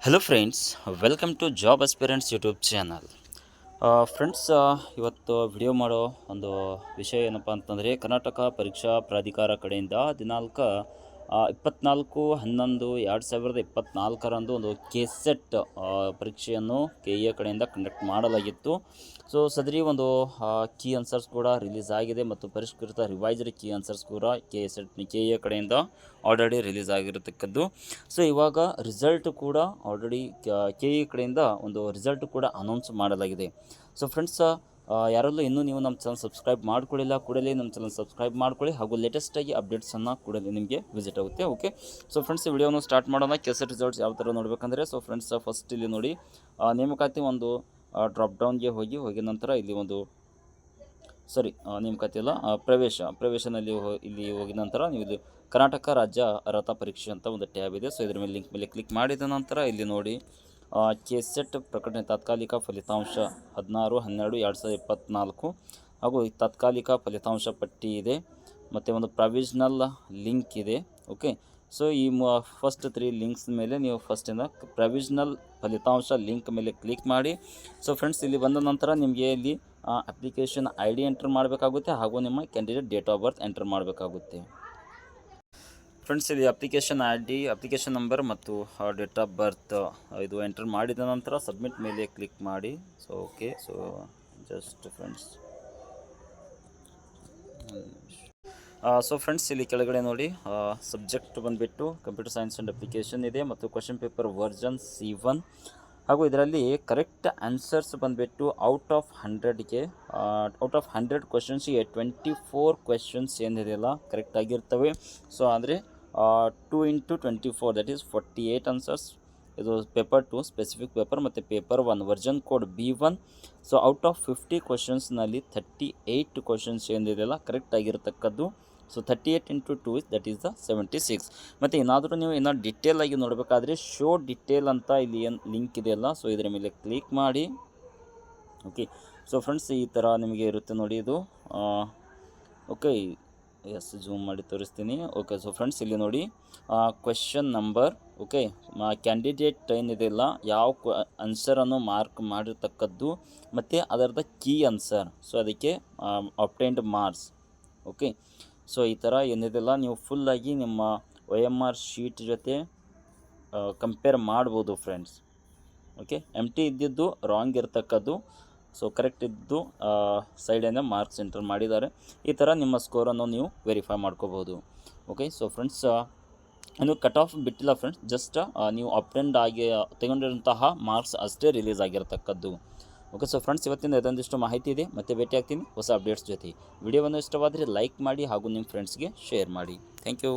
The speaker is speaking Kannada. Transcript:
Hello friends, welcome to job aspirants YouTube channel. Friends, ಇವತ್ತು ವಿಡಿಯೋ ಮಾಡೋ ಒಂದು ವಿಷಯ ಏನಪ್ಪ ಅಂತಂದರೆ, ಕರ್ನಾಟಕ ಪರೀಕ್ಷಾ ಪ್ರಾಧಿಕಾರ ಕಡೆಯಿಂದ ದಿನಾಂಕ 24/11/2024 ಒಂದು ಕೆಸೆಟ್ ಪರೀಕ್ಷೆಯನ್ನು KE ಕಡೆಯಿಂದ ಕಂಡಕ್ಟ್ ಮಾಡಲಾಗಿತ್ತು. ಸೊ ಸದರಿ ಒಂದು ಕೀ ಆನ್ಸರ್ಸ್ ಕೂಡ ರಿಲೀಸ್ ಆಗಿದೆ ಮತ್ತು ಪರಿಷ್ಕೃತ ರಿವೈಸ್ಡ್ ಕೀ ಆನ್ಸರ್ಸ್ ಕೂಡ KE ಕಡೆಯಿಂದ ಆಲ್ರೆಡಿ ರಿಲೀಸ್ ಆಗಿರತಕ್ಕದ್ದು. ಸೊ ಇವಾಗ ರಿಸಲ್ಟ್ ಕೂಡ ಆಲ್ರೆಡಿ KE ಕಡೆಯಿಂದ ಒಂದು ರಿಸಲ್ಟ್ ಕೂಡ ಅನೌನ್ಸ್ ಮಾಡಲಾಗಿದೆ. ಸೊ ಫ್ರೆಂಡ್ಸ್, ಯಾರೆಲ್ಲೂ ಇನ್ನೂ ನೀವು ನಮ್ಮ ಚಾನಲ್ ಸಬ್ಸ್ಕ್ರೈಬ್ ಮಾಡ್ಕೊಳ್ಳಿಲ್ಲ, ಕೂಡಲೇ ನಮ್ಮ ಚಾನಲ್ ಸಬ್ಸ್ಕ್ರೈಬ್ ಮಾಡ್ಕೊಳ್ಳಿ ಹಾಗೂ ಲೇಟೆಸ್ಟಾಗಿ ಅಪ್ಡೇಟ್ಸನ್ನು ಕೂಡಲೇ ನಿಮಗೆ ವಿಸಿಟ್ ಆಗುತ್ತೆ. ಓಕೆ, ಸೊ ಫ್ರೆಂಡ್ಸ್, ಈ ವಿಡಿಯೋನ ಸ್ಟಾರ್ಟ್ ಮಾಡೋಣ. ಕೆಸೆಟ್ ರಿಸಲ್ಟ್ಸ್ ಯಾವ ಥರ ನೋಡಬೇಕಂದ್ರೆ, ಸೊ ಫ್ರೆಂಡ್ಸ್, ಫಸ್ಟ್ ಇಲ್ಲಿ ನೋಡಿ, ನೇಮಕಾತಿ ಒಂದು ಡ್ರಾಪ್ ಡೌನ್ಗೆ ಹೋಗಿ ನಂತರ ಇಲ್ಲಿ ಒಂದು ನೇಮಕಾತಿ ಅಲ್ಲ, ಪ್ರವೇಶನಲ್ಲಿ ಇಲ್ಲಿ ಹೋಗಿದ ನಂತರ ನೀವು ಇದು ಕರ್ನಾಟಕ ರಾಜ್ಯ ಅರ್ಹತಾ ಪರೀಕ್ಷೆ ಅಂತ ಒಂದು ಟ್ಯಾಬ್ ಇದೆ. ಸೊ ಇದ್ರ ಮೇಲೆ ಲಿಂಕ್ ಮೇಲೆ ಕ್ಲಿಕ್ ಮಾಡಿದ ನಂತರ ಇಲ್ಲಿ ನೋಡಿ, ಕೆಸೆಟ್ ಪ್ರಕಟಣೆ ತಾತ್ಕಾಲಿಕ ಫಲಿತಾಂಶ 16/12/2024 ಹಾಗೂ ತಾತ್ಕಾಲಿಕ ಫಲಿತಾಂಶ ಪಟ್ಟಿ ಇದೆ ಮತ್ತು ಒಂದು ಪ್ರಾವಿಷನಲ್ ಲಿಂಕ್ ಇದೆ. ಓಕೆ, ಸೊ ಈ ಫಸ್ಟ್ 3 ಲಿಂಕ್ಸ್ ಮೇಲೆ ನೀವು ಫಸ್ಟಿಂದ ಪ್ರಾವಿಷನಲ್ ಫಲಿತಾಂಶ ಲಿಂಕ್ ಮೇಲೆ ಕ್ಲಿಕ್ ಮಾಡಿ. ಸೊ ಫ್ರೆಂಡ್ಸ್, ಇಲ್ಲಿ ಬಂದ ನಂತರ ನಿಮಗೆ ಇಲ್ಲಿ ಅಪ್ಲಿಕೇಶನ್ ID ಎಂಟರ್ ಮಾಡಬೇಕಾಗುತ್ತೆ ಹಾಗೂ ನಿಮ್ಮ candidate date of birth enter ಮಾಡಬೇಕಾಗುತ್ತೆ. ಫ್ರೆಂಡ್ಸ್, ಇಲ್ಲಿ ಅಪ್ಲಿಕೇಶನ್ ID, ಅಪ್ಲಿಕೇಶನ್ ನಂಬರ್ ಮತ್ತು ಡೇಟ್ ಆಫ್ ಬರ್ತ್ ಇದು ಎಂಟರ್ ಮಾಡಿದ ನಂತರ ಸಬ್ಮಿಟ್ ಮೇಲೆ ಕ್ಲಿಕ್ ಮಾಡಿ. So okay, so just friends, so friends, ಇಲ್ಲಿ ಕೆಳಗಡೆ ನೋಡಿ, ಸಬ್ಜೆಕ್ಟ್ ಬಂದುಬಿಟ್ಟು ಕಂಪ್ಯೂಟರ್ ಸೈನ್ಸ್ ಆ್ಯಂಡ್ ಅಪ್ಲಿಕೇಶನ್ ಇದೆ ಮತ್ತು ಕ್ವಶನ್ ಪೇಪರ್ ವರ್ಜನ್ C1 ಹಾಗೂ ಇದರಲ್ಲಿ ಕರೆಕ್ಟ್ ಆನ್ಸರ್ಸ್ ಬಂದುಬಿಟ್ಟು ಔಟ್ ಆಫ್ 100 ಕ್ವಶನ್ಸಿಗೆ 24 ಕ್ವೆಶನ್ಸ್ ಏನಿದೆಯಲ್ಲ ಕರೆಕ್ಟ್ ಆಗಿರ್ತವೆ. ಸೊ ಅಂದರೆ 2 × 24 ದಟ್ ಈಸ್ 48 ಆನ್ಸರ್ಸ್. ಇದು ಪೇಪರ್ 2 ಸ್ಪೆಸಿಫಿಕ್ ಪೇಪರ್ ಮತ್ತು paper 1 version code B1. So out of 50 ಕ್ವಶನ್ಸ್ನಲ್ಲಿ 38 ಕ್ವಶನ್ಸ್ ಏನಿದೆಯಲ್ಲ ಕರೆಕ್ಟ್ ಆಗಿರತಕ್ಕದ್ದು. So 38 × 2 that is the 76. ಮತ್ತು ಏನಾದರೂ ನೀವು ಇನ್ನೂ ಡಿಟೇಲ್ ಆಗಿ ನೋಡಬೇಕಾದ್ರೆ ಶೋ ಡಿಟೇಲ್ ಅಂತ ಇಲ್ಲಿ ಏನು ಲಿಂಕ್ ಇದೆಯಲ್ಲ, ಸೊ ಇದರ ಮೇಲೆ ಕ್ಲಿಕ್ ಮಾಡಿ. ಓಕೆ, ಸೊ ಫ್ರೆಂಡ್ಸ್, ಈ ಥರ ನಿಮಗೆ ಇರುತ್ತೆ ನೋಡಿ ಇದು. ಓಕೆ, ಝೂಮ್ ಮಾಡಿ ತೋರಿಸ್ತೀನಿ. ಓಕೆ, ಸೊ ಫ್ರೆಂಡ್ಸ್, ಇಲ್ಲಿ ನೋಡಿ ಕ್ವೆಶನ್ ನಂಬರ್, ಓಕೆ, ಕ್ಯಾಂಡಿಡೇಟ್ ಏನಿದೆಯಲ್ಲ ಯಾವ ಆನ್ಸರನ್ನು ಮಾರ್ಕ್ ಮಾಡಿರ್ತಕ್ಕದ್ದು ಮತ್ತು ಅದರದ ಕೀ ಆನ್ಸರ್, ಸೊ ಅದಕ್ಕೆ ಅಬ್ಟೈನ್ಡ್ ಮಾರ್ಕ್ಸ್. ಓಕೆ, ಸೊ ಈ ಥರ ಏನಿದೆಲ್ಲ ನೀವು ಫುಲ್ಲಾಗಿ ನಿಮ್ಮ OMR ಶೀಟ್ ಜೊತೆ ಕಂಪೇರ್ ಮಾಡ್ಬೋದು ಫ್ರೆಂಡ್ಸ್. ಓಕೆ, ಎಂಟಿ ಇದ್ದಿದ್ದು ರಾಂಗ್ ಇರ್ತಕ್ಕದ್ದು, ಸೊ ಕರೆಕ್ಟ್ ಇದ್ದು ಸೈಡಿಂದ ಮಾರ್ಕ್ಸ್ ಎಂಟರ್ ಮಾಡಿದ್ದಾರೆ. ಈ ಥರ ನಿಮ್ಮ ಸ್ಕೋರನ್ನು ನೀವು ವೆರಿಫೈ ಮಾಡ್ಕೋಬೋದು. ಓಕೆ, ಸೊ ಫ್ರೆಂಡ್ಸ್, ಇನ್ನು ಕಟ್ ಆಫ್ ಬಿಟ್ಟಿಲ್ಲ ಫ್ರೆಂಡ್ಸ್, ಜಸ್ಟ್ ನೀವು ಅಪ್ಟೆಂಡ್ ಆಗಿ ತೆಗೊಂಡಿರುವಂತಹ ಮಾರ್ಕ್ಸ್ ಅಷ್ಟೇ ರಿಲೀಸ್ ಆಗಿರತಕ್ಕದ್ದು. ಓಕೆ, ಸೊ ಫ್ರೆಂಡ್ಸ್, ಇವತ್ತಿನ ಇದೊಂದಿಷ್ಟು ಮಾಹಿತಿ ಇದೆ. ಮತ್ತೆ ಭೇಟಿ ಆಗ್ತೀನಿ ಹೊಸ ಅಪ್ಡೇಟ್ಸ್ ಜೊತೆ. ವಿಡಿಯೋವನ್ನು ಇಷ್ಟವಾದರೆ ಲೈಕ್ ಮಾಡಿ ಹಾಗೂ ನಿಮ್ಮ ಫ್ರೆಂಡ್ಸ್ಗೆ ಶೇರ್ ಮಾಡಿ. Thank you.